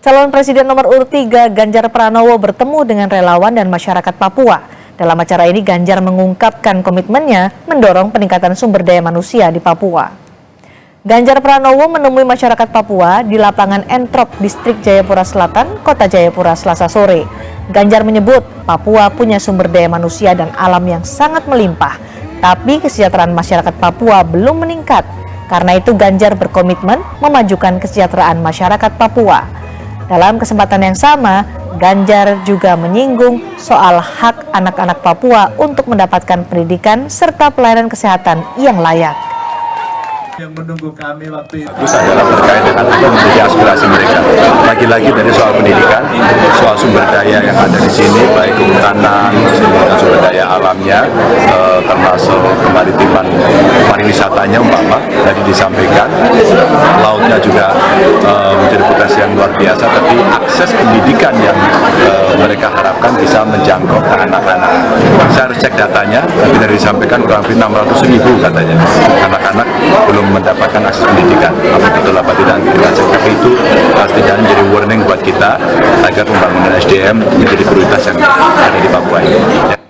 Calon Presiden nomor urut 3 Ganjar Pranowo bertemu dengan relawan dan masyarakat Papua. Dalam acara ini Ganjar mengungkapkan komitmennya mendorong peningkatan sumber daya manusia di Papua. Ganjar Pranowo menemui masyarakat Papua di lapangan Entrop, Distrik Jayapura Selatan, Kota Jayapura Selasa sore. Ganjar menyebut Papua punya sumber daya manusia dan alam yang sangat melimpah, tapi kesejahteraan masyarakat Papua belum meningkat. Karena itu Ganjar berkomitmen memajukan kesejahteraan masyarakat Papua. Dalam kesempatan yang sama, Ganjar juga menyinggung soal hak anak-anak Papua untuk mendapatkan pendidikan serta pelayanan kesehatan yang layak. Yang menunggu kami waktu itu adalah terkait dengan apa menjadi aspirasi mereka. Lagi-lagi dari soal pendidikan, soal sumber daya yang ada di sini, baik kehutanan, sumber daya alamnya, termasuk kemaritiman, pariwisatanya umpama tadi disampaikan, lautnya juga menjadi potensi yang luar biasa, tapi akses pendidikan yang mereka harapkan bisa menjangkau ke anak-anak. Saya harus cek datanya, tapi dari disampaikan kurang lebih 600.000 katanya anak-anak belum mendapatkan akses pendidikan. Apa betul apa tidak kita cek, tapi itu pastinya menjadi warning buat kita agar pembangunan SDM menjadi prioritas yang ada di Papua ini.